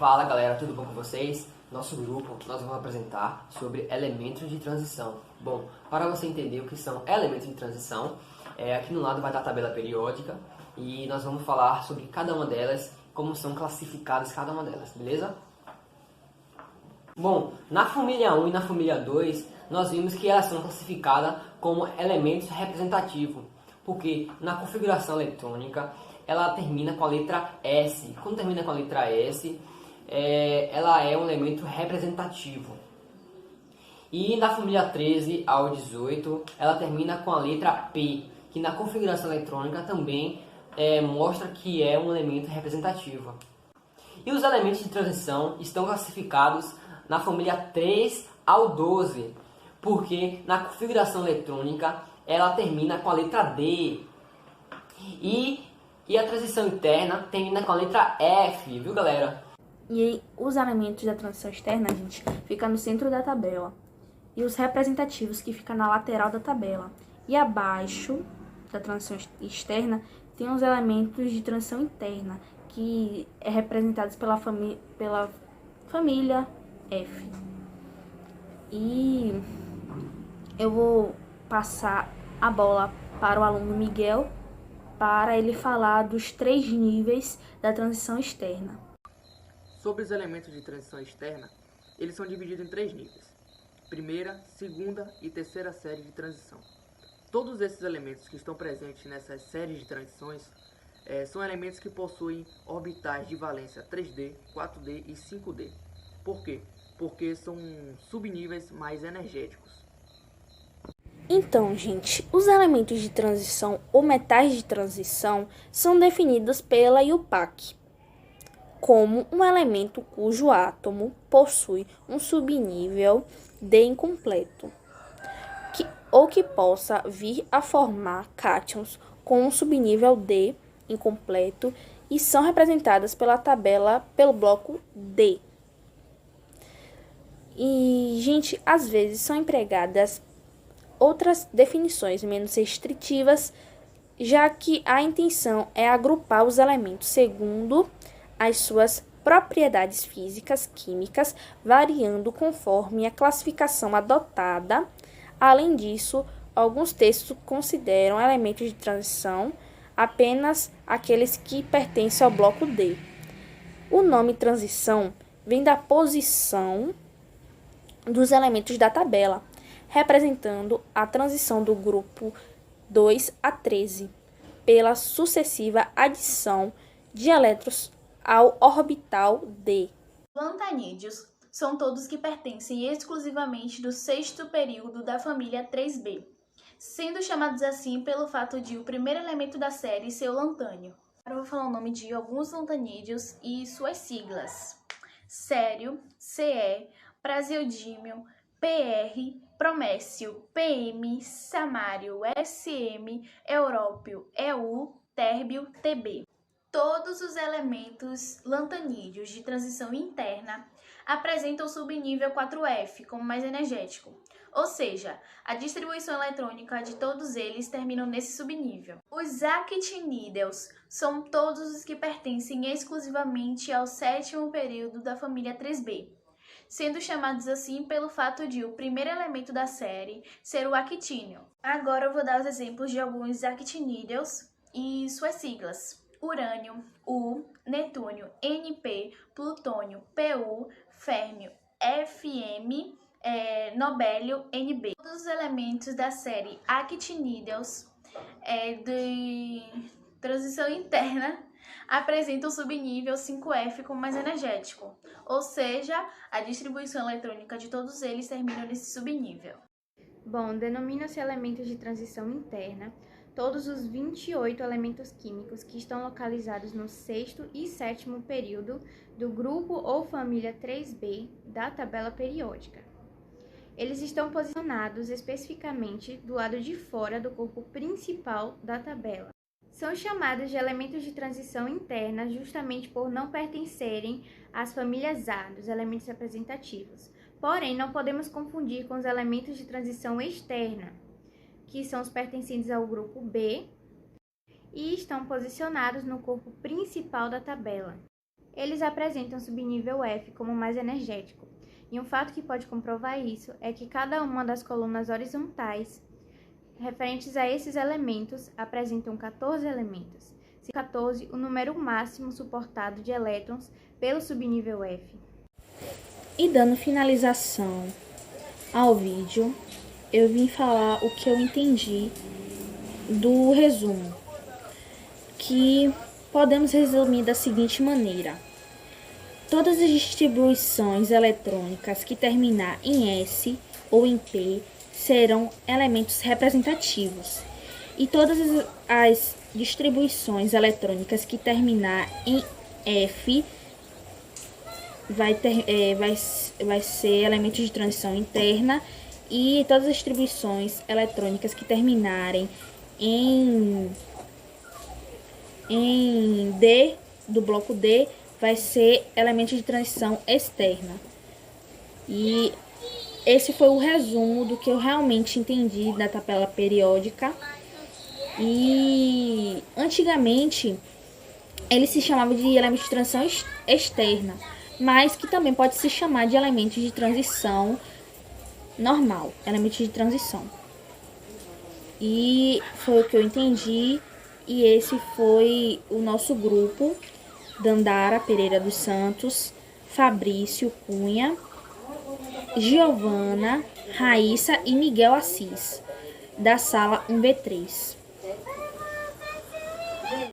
Fala galera, tudo bom com vocês? Nosso grupo, nós vamos apresentar sobre elementos de transição. Bom, para você entender o que são elementos de transição, aqui no lado vai estar a tabela periódica e nós vamos falar sobre cada uma delas, como são classificadas cada uma delas, beleza? Bom, na família 1 e na família 2, nós vimos que elas são classificadas como elementos representativos, porque na configuração eletrônica ela termina com a letra S. Quando termina com a letra S, ela é um elemento representativo. E na família 13 ao 18, ela termina com a letra P, que na configuração eletrônica também mostra que é um elemento representativo. E os elementos de transição estão classificados na família 3 ao 12, porque na configuração eletrônica ela termina com a letra D. E a transição interna termina com a letra F, viu galera? E os elementos da transição externa, gente, fica no centro da tabela. E os representativos que ficam na lateral da tabela. E abaixo da transição externa tem os elementos de transição interna, que é representados pela família F. E eu vou passar a bola para o aluno Miguel, para ele falar dos 3 níveis da transição externa. Sobre os elementos de transição externa, eles são divididos em 3 níveis: primeira, segunda e terceira série de transição. Todos esses elementos que estão presentes nessas séries de transições são elementos que possuem orbitais de valência 3D, 4D e 5D. Por quê? Porque são subníveis mais energéticos. Então, gente, os elementos de transição ou metais de transição são definidos pela IUPAC como um elemento cujo átomo possui um subnível D incompleto, que possa vir a formar cátions com um subnível D incompleto e são representadas pela tabela pelo bloco D. E, gente, às vezes são empregadas outras definições menos restritivas, já que a intenção é agrupar os elementos segundo as suas propriedades físicas, químicas, variando conforme a classificação adotada. Além disso, alguns textos consideram elementos de transição apenas aqueles que pertencem ao bloco D. O nome transição vem da posição dos elementos da tabela, representando a transição do grupo 2 a 13, pela sucessiva adição de elétrons ao orbital D. Lantanídeos são todos que pertencem exclusivamente do 6º período da família 3B, sendo chamados assim pelo fato de o primeiro elemento da série ser o lantânio. Agora eu vou falar o nome de alguns lantanídeos e suas siglas: Cério, Ce, Praseodímio, PR, Promécio, PM, Samário, SM, Európio, EU, Térbio, TB. Todos os elementos lantanídeos de transição interna apresentam o subnível 4F como mais energético, ou seja, a distribuição eletrônica de todos eles terminam nesse subnível. Os actinídeos são todos os que pertencem exclusivamente ao 7º período da família 3B, sendo chamados assim pelo fato de o primeiro elemento da série ser o actínio. Agora eu vou dar os exemplos de alguns actinídeos e suas siglas: urânio, U, Netúnio, NP, Plutônio, PU, Férmio, FM, Nobélio, NB. Todos os elementos da série actinídeos de transição interna apresentam o subnível 5F como mais energético, ou seja, a distribuição eletrônica de todos eles termina nesse subnível. Bom, denomina-se elementos de transição interna todos os 28 elementos químicos que estão localizados no 6º e 7º período do grupo ou família 3B da tabela periódica. Eles estão posicionados especificamente do lado de fora do corpo principal da tabela. São chamados de elementos de transição interna justamente por não pertencerem às famílias A, dos elementos representativos. Porém, não podemos confundir com os elementos de transição externa, que são os pertencentes ao grupo B e estão posicionados no corpo principal da tabela. Eles apresentam subnível F como mais energético, e um fato que pode comprovar isso é que cada uma das colunas horizontais referentes a esses elementos apresentam 14 elementos, sendo 14 o número máximo suportado de elétrons pelo subnível F. E dando finalização ao vídeo, eu vim falar o que eu entendi do resumo, que podemos resumir da seguinte maneira: todas as distribuições eletrônicas que terminar em S ou em P serão elementos representativos, e todas as distribuições eletrônicas que terminar em F vai ser elementos de transição interna, e todas as distribuições eletrônicas que terminarem em D, do bloco D, vai ser elemento de transição externa. E esse foi o resumo do que eu realmente entendi da tabela periódica. E antigamente ele se chamava de elemento de transição externa, mas que também pode se chamar de elemento de transição normal, elemento de transição. E foi o que eu entendi, e esse foi o nosso grupo: Dandara Pereira dos Santos, Fabrício Cunha, Giovana, Raíssa e Miguel Assis, da sala 1B3.